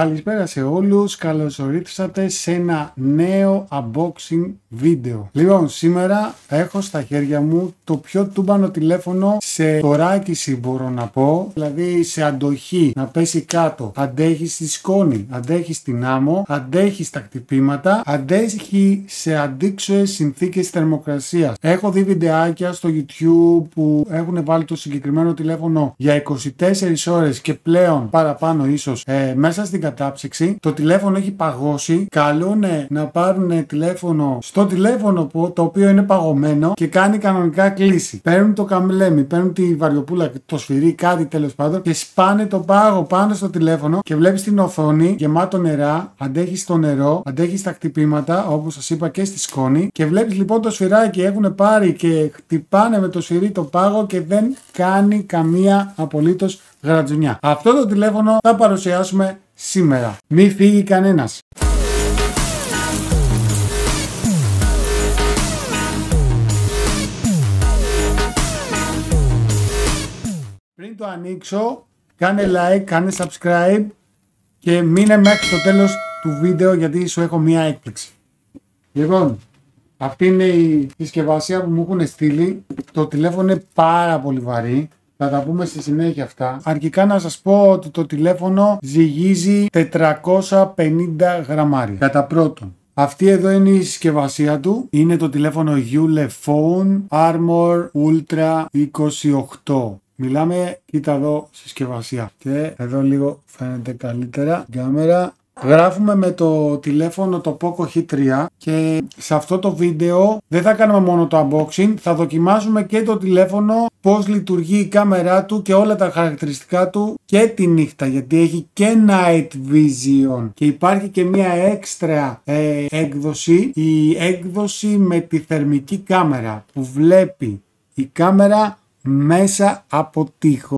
Καλησπέρα σε όλους, καλώς ορίσατε σε ένα νέο unboxing βίντεο. Λοιπόν, σήμερα έχω στα χέρια μου το πιο τούμπανο τηλέφωνο σε θωράκιση, μπορώ να πω, δηλαδή σε αντοχή, να πέσει κάτω. Αντέχει στη σκόνη, αντέχει στην άμμο, αντέχει στα χτυπήματα, αντέχει σε αντίξωες συνθήκες θερμοκρασίας. Έχω δει βιντεάκια στο YouTube που έχουν βάλει το συγκεκριμένο τηλέφωνο για 24 ώρες και πλέον παραπάνω ίσως μέσα στην κατάψυξη. Το τηλέφωνο έχει παγώσει. Καλούν να πάρουν τηλέφωνο στο τηλέφωνο το οποίο είναι παγωμένο και κάνει κανονικά κλίση. Παίρνουν το καμλέμι, παίρνουν τη βαριοπούλα, το σφυρί, κάτι τέλος πάντων και σπάνε το πάγο πάνω στο τηλέφωνο και βλέπεις την οθόνη γεμάτο νερά. Αντέχει στο νερό, αντέχει στα χτυπήματα όπως σας είπα και στη σκόνη. Και βλέπεις λοιπόν το σφυράκι έχουν πάρει και χτυπάνε με το σφυρί το πάγο και δεν κάνει καμία απολύτως γρατζουνιά. Αυτό το τηλέφωνο θα παρουσιάσουμε σήμερα. Μη φύγει κανένας. Πριν το ανοίξω, κάνε like, κάνε subscribe και μείνε μέχρι το τέλος του βίντεο γιατί σου έχω μία έκπληξη. Λοιπόν, αυτή είναι η συσκευασία που μου έχουν στείλει. Το τηλέφωνο είναι πάρα πολύ βαρύ. Θα τα πούμε στη συνέχεια αυτά. Αρχικά να σας πω ότι το τηλέφωνο ζυγίζει 450 γραμμάρια. Κατά πρώτον, αυτή εδώ είναι η συσκευασία του. Είναι το τηλέφωνο Ulefone Armor Ultra 28. Μιλάμε, κοίτα εδώ συσκευασία. Και εδώ λίγο φαίνεται καλύτερα. Κάμερα. Γράφουμε με το τηλέφωνο το Poco H3 και σε αυτό το βίντεο δεν θα κάνουμε μόνο το unboxing, θα δοκιμάζουμε και το τηλέφωνο, πώς λειτουργεί η κάμερά του και όλα τα χαρακτηριστικά του και τη νύχτα, γιατί έχει και Night Vision και υπάρχει και μια έξτρα έκδοση, η έκδοση με τη θερμική κάμερα που βλέπει η κάμερα μέσα από τοίχο.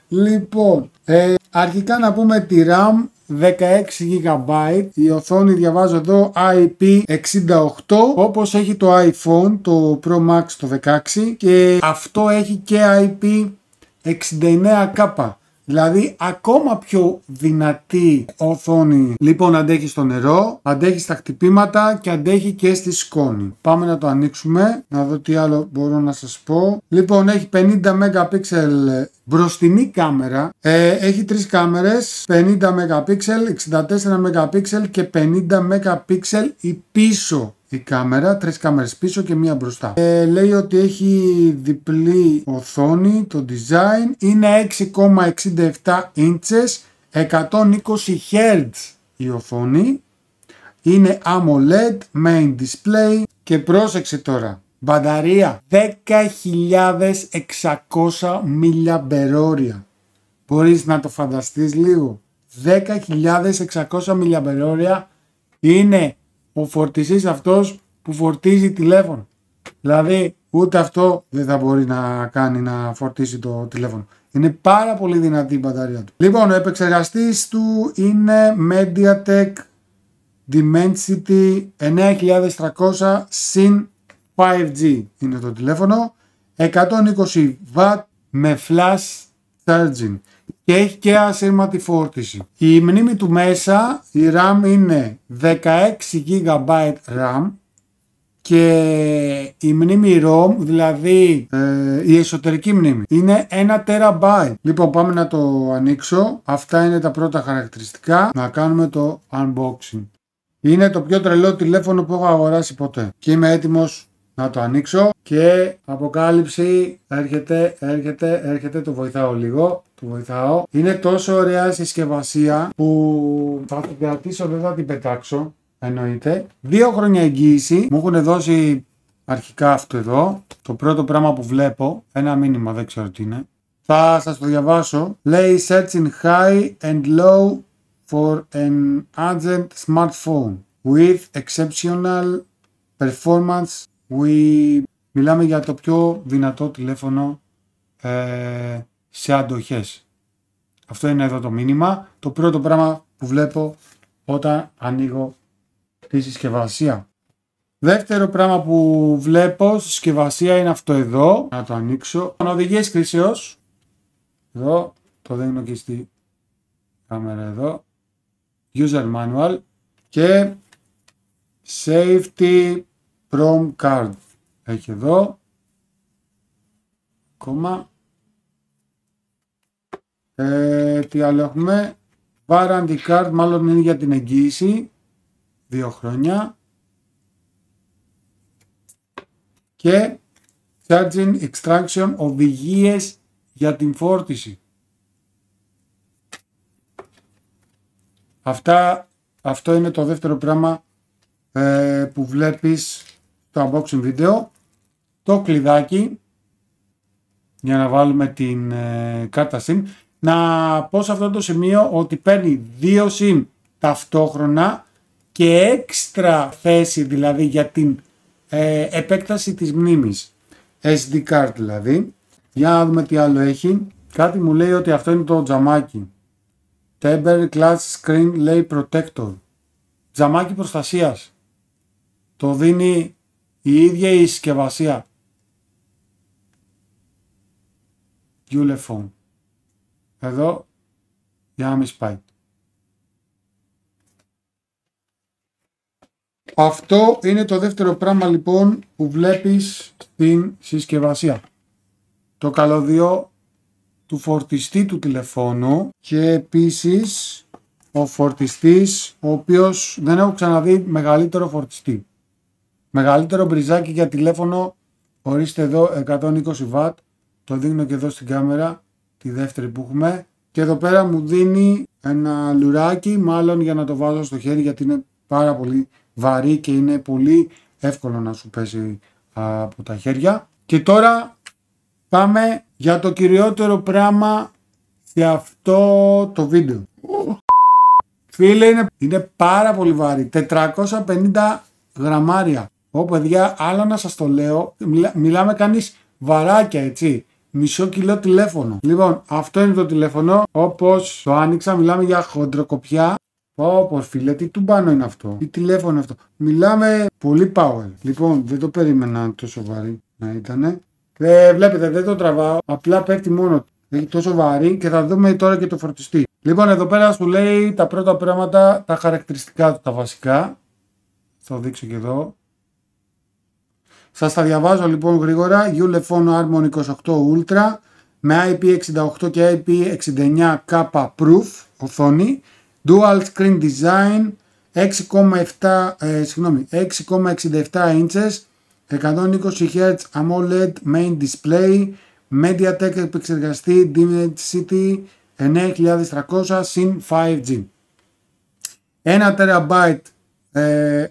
Λοιπόν, αρχικά να πούμε τη RAM 16 GB, η οθόνη διαβάζω εδώ IP68 όπως έχει το iPhone, το Pro Max το 16 και αυτό έχει και IP69K. Δηλαδή ακόμα πιο δυνατή οθόνη. Λοιπόν, αντέχει στο νερό, αντέχει στα χτυπήματα και αντέχει και στη σκόνη. Πάμε να το ανοίξουμε, να δω τι άλλο μπορώ να σας πω. Λοιπόν, έχει 50 MP μπροστινή κάμερα. Έχει τρεις κάμερες, 50 MP, 64 MP και 50 MP η πίσω. Η κάμερα, τρεις κάμερες πίσω και μία μπροστά. Λέει ότι έχει διπλή οθόνη, το design είναι 6,67 inches, 120 Hz η οθόνη, είναι AMOLED, main display και πρόσεξε τώρα, μπαταρία 10.600 mAh. Μπορείς να το φανταστείς λίγο, 10.600 mAh είναι ο φορτιστής αυτός που φορτίζει τηλέφωνο. Δηλαδή ούτε αυτό δεν θα μπορεί να κάνει να φορτίσει το τηλέφωνο. Είναι πάρα πολύ δυνατή η μπαταρία του. Λοιπόν, ο επεξεργαστής του είναι MediaTek Dimensity 9300 συν 5G. Είναι το τηλέφωνο. 120W με flash charging. Και έχει και ασύρματη φόρτιση. Η μνήμη του μέσα, η RAM είναι 16 GB RAM και η μνήμη ROM, δηλαδή η εσωτερική μνήμη, είναι 1 TB. Λοιπόν, πάμε να το ανοίξω. Αυτά είναι τα πρώτα χαρακτηριστικά. Να κάνουμε το unboxing. Είναι το πιο τρελό τηλέφωνο που έχω αγοράσει ποτέ. Και είμαι έτοιμος να το ανοίξω και αποκάλυψη έρχεται, το βοηθάω λίγο, το βοηθάω. Είναι τόσο ωραία συσκευασία που θα την κρατήσω, δεν θα την πετάξω, εννοείται. 2 χρόνια εγγύηση, μου έχουν δώσει αρχικά αυτό εδώ, το πρώτο πράγμα που βλέπω, ένα μήνυμα, δεν ξέρω τι είναι. Θα σας το διαβάσω, λέει searching high and low for an urgent smartphone with exceptional performance. Μιλάμε για το πιο δυνατό τηλέφωνο σε αντοχές. Αυτό είναι εδώ το μήνυμα. Το πρώτο πράγμα που βλέπω όταν ανοίγω τη συσκευασία. Δεύτερο πράγμα που βλέπω στη συσκευασία είναι αυτό εδώ. Να το ανοίξω. Οδηγίες χρήσεως. Εδώ. Το δίνω και στη κάμερα εδώ. User manual. Και safety prom card. Έχει εδώ. Ακόμα. Τι άλλο έχουμε. Warranty card, μάλλον είναι για την εγγύηση. 2 χρόνια. Και charging extraction, οδηγίες για την φόρτιση. Αυτό είναι το δεύτερο πράγμα που βλέπεις στο unboxing βίντεο. Το κλειδάκι για να βάλουμε την κάρτα SIM. Να πω σε αυτό το σημείο ότι παίρνει 2 SIM ταυτόχρονα και έξτρα θέση, δηλαδή για την επέκταση της μνήμης. SD card δηλαδή. Για να δούμε τι άλλο έχει. Κάτι μου λέει ότι αυτό είναι το τζαμάκι. Temper Glass Screen Lay Protector. Τζαμάκι προστασίας. Το δίνει η ίδια η συσκευασία. Ulefone. Εδώ για να μην σπάει. Αυτό είναι το δεύτερο πράγμα λοιπόν που βλέπεις στην συσκευασία. Το καλώδιο του φορτιστή του τηλεφώνου και επίσης ο φορτιστής, ο οποίος δεν έχω ξαναδεί μεγαλύτερο φορτιστή. Μεγαλύτερο μπριζάκι για τηλέφωνο, ορίστε εδώ 120W, το δείχνω και εδώ στην κάμερα, τη δεύτερη που έχουμε. Και εδώ πέρα μου δίνει ένα λουράκι, μάλλον για να το βάζω στο χέρι, γιατί είναι πάρα πολύ βαρύ και είναι πολύ εύκολο να σου πέσει από τα χέρια. Και τώρα πάμε για το κυριότερο πράγμα σε αυτό το βίντεο. Φίλε, είναι πάρα πολύ βαρύ, 450 γραμμάρια. Παιδιά, άλλο να σας το λέω, μιλάμε κανείς βαράκια, έτσι. Μισό κιλό τηλέφωνο. Λοιπόν, αυτό είναι το τηλέφωνο. Όπως το άνοιξα, μιλάμε για χοντροκοπιά. Όπως φίλε, τι τουμπάνο είναι αυτό. Τι τηλέφωνο είναι αυτό. Μιλάμε πολύ power. Λοιπόν, δεν το περίμενα τόσο βαρύ να ήτανε. Βλέπετε, δεν το τραβάω. Απλά πέφτει μόνο. Έχει τόσο βαρύ και θα δούμε τώρα και το φορτιστή. Λοιπόν, εδώ πέρα σου λέει τα πρώτα πράγματα, τα χαρακτηριστικά του, τα βασικά. Θα το δείξω και εδώ. Σας τα διαβάζω λοιπόν γρήγορα. Ulefone Harmon 28 Ultra με IP68 και IP69 Kappa Proof οθόνη. Dual Screen Design 6,67 inches 120 Hz AMOLED Main Display MediaTek επεξεργαστή Dimensity 9300 συν 5G. 1 TB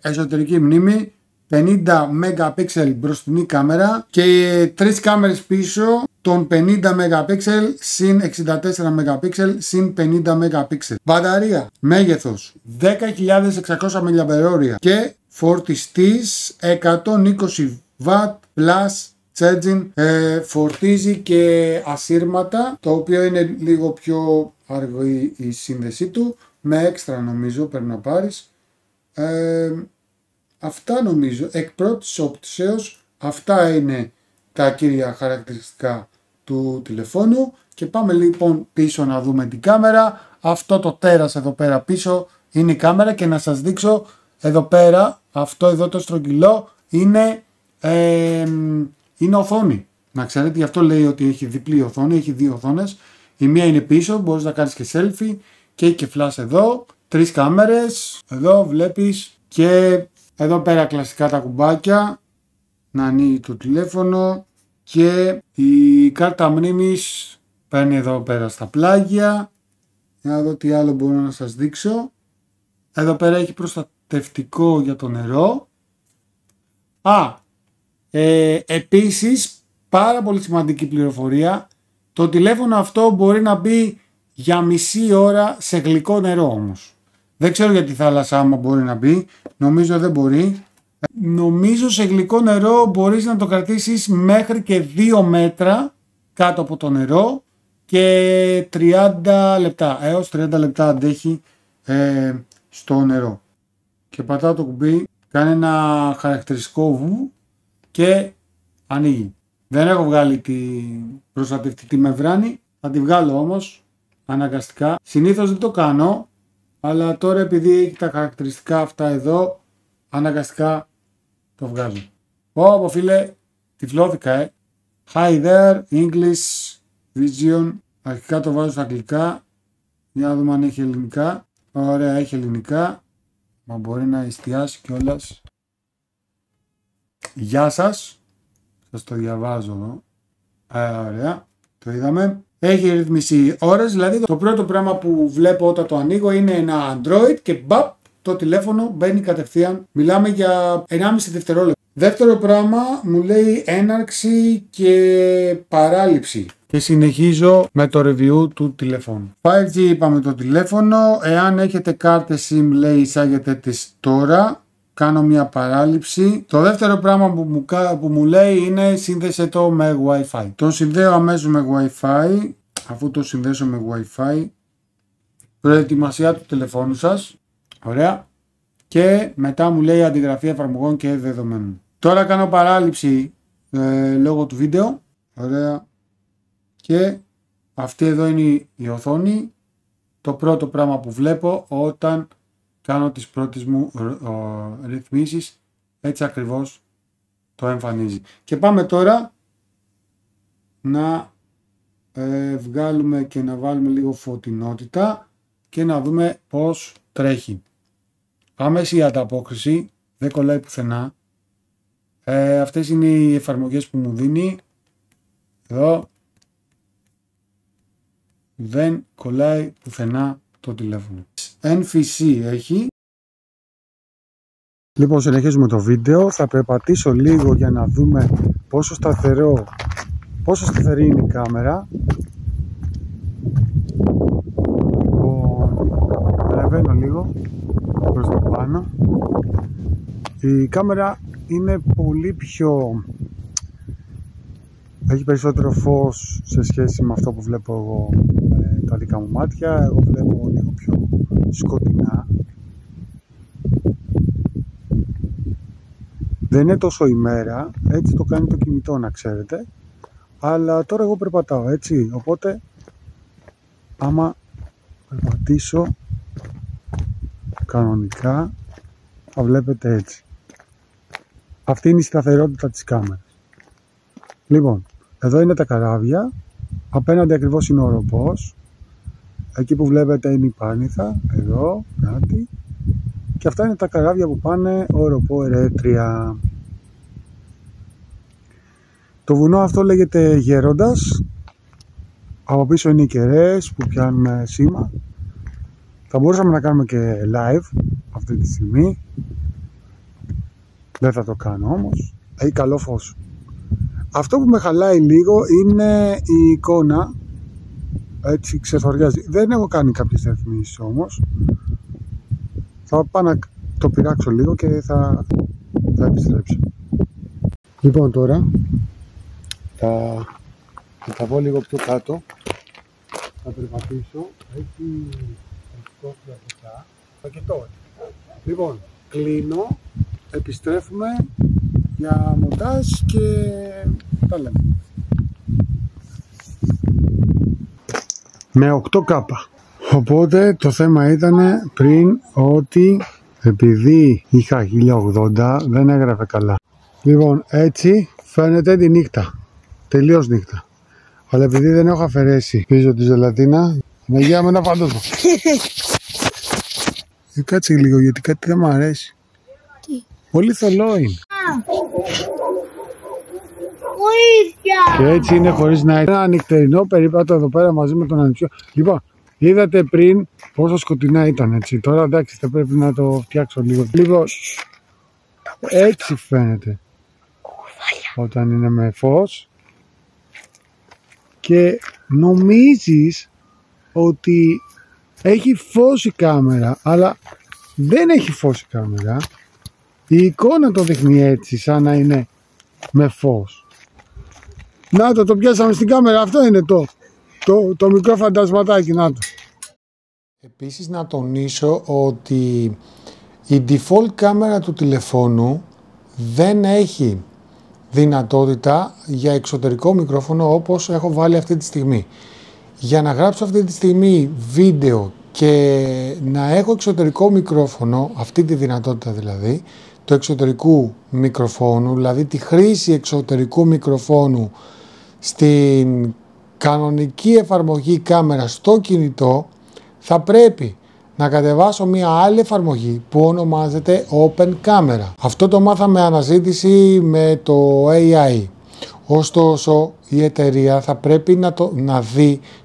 εσωτερική μνήμη, 50 MP μπροστινή κάμερα και 3 κάμερες πίσω των 50 MP συν 64 MP συν 50 MP. Μπαταρία μέγεθος 10.600 mAh και φορτιστής 120W plus charging. Φορτίζει και ασύρματα, το οποίο είναι λίγο πιο αργή η σύνδεσή του, με έξτρα νομίζω πρέπει να πάρεις. Αυτά νομίζω, εκ πρώτης όψεως αυτά είναι τα κύρια χαρακτηριστικά του τηλεφώνου. Και πάμε λοιπόν πίσω να δούμε την κάμερα. Αυτό το τέρας εδώ πέρα πίσω είναι η κάμερα και να σας δείξω εδώ πέρα, αυτό εδώ το στρογγυλό είναι οθόνη. Να ξέρετε, γι' αυτό λέει ότι έχει διπλή οθόνη, έχει 2 οθόνες. Η μία είναι πίσω, μπορείς να κάνεις και selfie και έχει και flash εδώ. 3 κάμερες, εδώ βλέπεις και εδώ πέρα κλασικά τα κουμπάκια, να ανοίγει το τηλέφωνο και η κάρτα μνήμης παίρνει εδώ πέρα στα πλάγια. Για να δω τι άλλο μπορώ να σας δείξω. Εδώ πέρα έχει προστατευτικό για το νερό. Επίσης, πάρα πολύ σημαντική πληροφορία, το τηλέφωνο αυτό μπορεί να μπει για μισή ώρα σε γλυκό νερό όμως. Δεν ξέρω για τη θάλασσα άμα μπορεί να μπει, νομίζω δεν μπορεί. Νομίζω σε γλυκό νερό μπορείς να το κρατήσεις μέχρι και 2 μέτρα κάτω από το νερό και 30 λεπτά, έως 30 λεπτά αντέχει στο νερό. Και πατάω το κουμπί, κάνει ένα χαρακτηριστικό βου και ανοίγει. Δεν έχω βγάλει την προστατευτική μεμβράνη, θα τη βγάλω όμως αναγκαστικά. Συνήθως δεν το κάνω, αλλά τώρα επειδή έχει τα χαρακτηριστικά αυτά εδώ, αναγκαστικά το βγάζω. Πω φίλε, τυφλώθηκα Hi there, English Vision. Αρχικά το βάζω στα αγγλικά. Για να δούμε αν έχει ελληνικά. Ωραία, έχει ελληνικά. Μα μπορεί να εστιάσει κιόλας. Γεια σας. Σας το διαβάζω εδώ. Ωραία, το είδαμε. Έχει ρυθμίσει ώρες, δηλαδή το πρώτο πράγμα που βλέπω όταν το ανοίγω είναι ένα Android και μπαπ, το τηλέφωνο μπαίνει κατευθείαν. Μιλάμε για 1,5 δευτερόλεπτο. Δεύτερο πράγμα μου λέει έναρξη και παράληψη. Και συνεχίζω με το review του τηλεφώνου. 5G είπαμε το τηλέφωνο. Εάν έχετε κάρτες SIM λέει εισάγετε τις τώρα. Κάνω μια παράληψη. Το δεύτερο πράγμα που μου λέει είναι σύνδεσε το με Wi-Fi. Το συνδέω αμέσως με Wi-Fi. Αφού το συνδέσω με Wi-Fi, προετοιμασία του τηλεφώνου σας. Ωραία. Και μετά μου λέει αντιγραφή εφαρμογών και δεδομένων. Τώρα κάνω παράληψη λόγω του βίντεο. Ωραία. Και αυτή εδώ είναι η οθόνη. Το πρώτο πράγμα που βλέπω όταν κάνω τις πρώτες μου ρυθμίσεις. Έτσι ακριβώς το εμφανίζει. Και πάμε τώρα να βγάλουμε και να βάλουμε λίγο φωτεινότητα και να δούμε πώς τρέχει. Άμεση ανταπόκριση, δεν κολλάει πουθενά. Αυτές είναι οι εφαρμογές που μου δίνει. Εδώ δεν κολλάει πουθενά το τηλέφωνο. NFC έχει. Λοιπόν, συνεχίζουμε το βίντεο. Θα περπατήσω λίγο για να δούμε πόσο σταθερή είναι η κάμερα. Λοιπόν, ανεβαίνω λίγο προς το πάνω. Η κάμερα είναι πολύ πιο... έχει περισσότερο φως σε σχέση με αυτό που βλέπω εγώ με τα δικά μου μάτια. Εγώ βλέπω λίγο πιο σκοτεινά. Δεν είναι τόσο ημέρα, έτσι το κάνει το κινητό να ξέρετε. Αλλά τώρα εγώ περπατάω έτσι, οπότε άμα περπατήσω κανονικά θα βλέπετε έτσι. Αυτή είναι η σταθερότητα της κάμερας. Λοιπόν, εδώ είναι τα καράβια, απέναντι ακριβώς είναι ο ρομπός. Εκεί που βλέπετε είναι η Πάρνηθα, εδώ κάτι. Και αυτά είναι τα καράβια που πάνε οροπό Ερέτρια. Το βουνό αυτό λέγεται Γέροντας. Από πίσω είναι οι κεραίες που πιάνουν σήμα. Θα μπορούσαμε να κάνουμε και live αυτή τη στιγμή. Δεν θα το κάνω όμως. Έχει καλό φως. Αυτό που με χαλάει λίγο είναι η εικόνα. Έτσι ξεθοριάζει. Δεν έχω κάνει κάποιες ρυθμίσεις όμως. Θα πάω να το πειράξω λίγο και θα επιστρέψω. Λοιπόν, τώρα θα τα πω λίγο πιο κάτω. Θα περπατήσω. Έχει κόφτει από αυτά. Θα κοιτώ. Λοιπόν, κλείνω. Επιστρέφουμε για μοντάζ και τα λέμε. Με 8K. Οπότε το θέμα ήταν πριν ότι επειδή είχα 1080 δεν έγραφε καλά. Λοιπόν, έτσι φαίνεται τη νύχτα. Τελείως νύχτα. Αλλά επειδή δεν έχω αφαιρέσει πίσω τη ζελατίνα, με γεια με ένα φαντάσμα. Κάτσε λίγο γιατί κάτι δεν μου αρέσει. Τι? Πολύ θολό είναι. Και έτσι είναι χωρίς να έχει ένα νυχτερινό περίπατο εδώ πέρα μαζί με τον ανιψιό. Λοιπόν, είδατε πριν πόσο σκοτεινά ήταν έτσι. Τώρα εντάξει θα πρέπει να το φτιάξω λίγο. Λοιπόν, έτσι φαίνεται όταν είναι με φως. Και νομίζεις ότι έχει φως η κάμερα, αλλά δεν έχει φως η κάμερα. Η εικόνα το δείχνει έτσι, σαν να είναι με φως. Να το πιάσαμε στην κάμερα, αυτό είναι το μικρό φαντασματάκι, να το. Επίσης να τονίσω ότι Η default κάμερα του τηλεφώνου δεν έχει δυνατότητα για εξωτερικό μικρόφωνο όπως έχω βάλει αυτή τη στιγμή. Για να γράψω αυτή τη στιγμή βίντεο και να έχω εξωτερικό μικρόφωνο, αυτή τη δυνατότητα δηλαδή, του εξωτερικού μικροφόνου, δηλαδή τη χρήση εξωτερικού μικροφόνου στην κανονική εφαρμογή κάμερα στο κινητό, θα πρέπει να κατεβάσω μία άλλη εφαρμογή που ονομάζεται Open Camera. Αυτό το μάθαμε αναζήτηση με το AI. Ωστόσο η εταιρεία θα πρέπει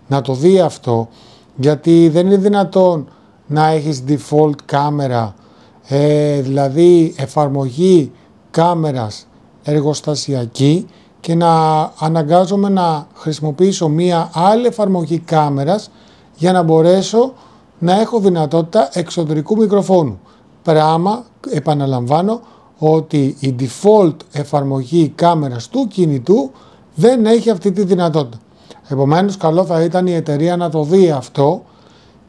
να το δει αυτό, γιατί δεν είναι δυνατόν να έχεις default κάμερα, δηλαδή εφαρμογή κάμερας εργοστασιακή, και να αναγκάζομαι να χρησιμοποιήσω μία άλλη εφαρμογή κάμερας για να μπορέσω να έχω δυνατότητα εξωτερικού μικροφόνου. Πράγμα, επαναλαμβάνω, ότι η default εφαρμογή κάμερας του κινητού δεν έχει αυτή τη δυνατότητα. Επομένως, καλό θα ήταν η εταιρεία να το δει αυτό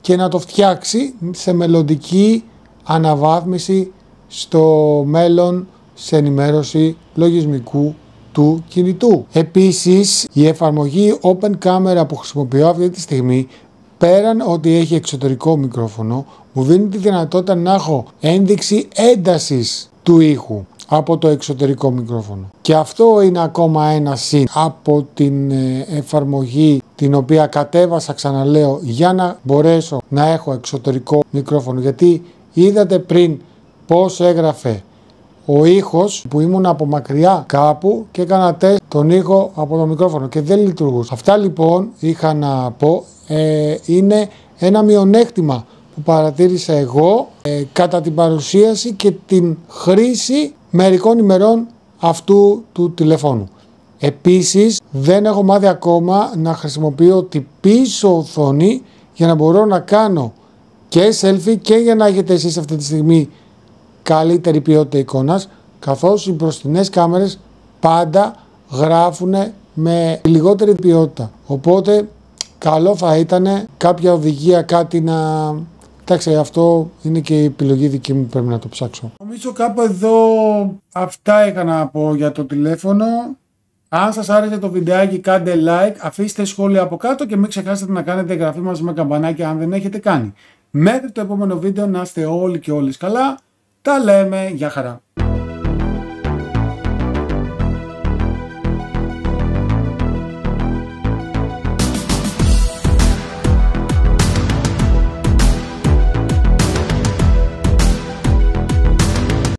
και να το φτιάξει σε μελλοντική αναβάθμιση στο μέλλον σε ενημέρωση λογισμικού του κινητού. Επίσης, η εφαρμογή Open Camera που χρησιμοποιώ αυτή τη στιγμή, πέραν ότι έχει εξωτερικό μικρόφωνο, μου δίνει τη δυνατότητα να έχω ένδειξη έντασης του ήχου από το εξωτερικό μικρόφωνο. Και αυτό είναι ακόμα ένα συν από την εφαρμογή την οποία κατέβασα, ξαναλέω, για να μπορέσω να έχω εξωτερικό μικρόφωνο. Γιατί είδατε πριν πώς έγραφε ο ήχος που ήμουν από μακριά κάπου και έκανα τεστ τον ήχο από το μικρόφωνο και δεν λειτουργούσε. Αυτά λοιπόν είχα να πω, είναι ένα μειονέκτημα που παρατήρησα εγώ κατά την παρουσίαση και την χρήση μερικών ημερών αυτού του τηλεφώνου. Επίσης δεν έχω μάθει ακόμα να χρησιμοποιώ την πίσω οθόνη για να μπορώ να κάνω και selfie και για να έχετε εσείς αυτή τη στιγμή καλύτερη ποιότητα εικόνας, καθώς οι μπροστινές κάμερες πάντα γράφουν με λιγότερη ποιότητα. Οπότε καλό θα ήταν κάποια οδηγία, κάτι να... Εντάξει, αυτό είναι και η επιλογή δική μου, πρέπει να το ψάξω. Νομίζω κάπου εδώ αυτά είχα να πω για το τηλέφωνο. Αν σας άρεσε το βιντεάκι, κάντε like, αφήστε σχόλια από κάτω και μην ξεχάσετε να κάνετε εγγραφή μαζί με καμπανάκι αν δεν έχετε κάνει. Μέχρι το επόμενο βίντεο να είστε όλοι και όλες καλά. Τα λέμε, γεια χαρά.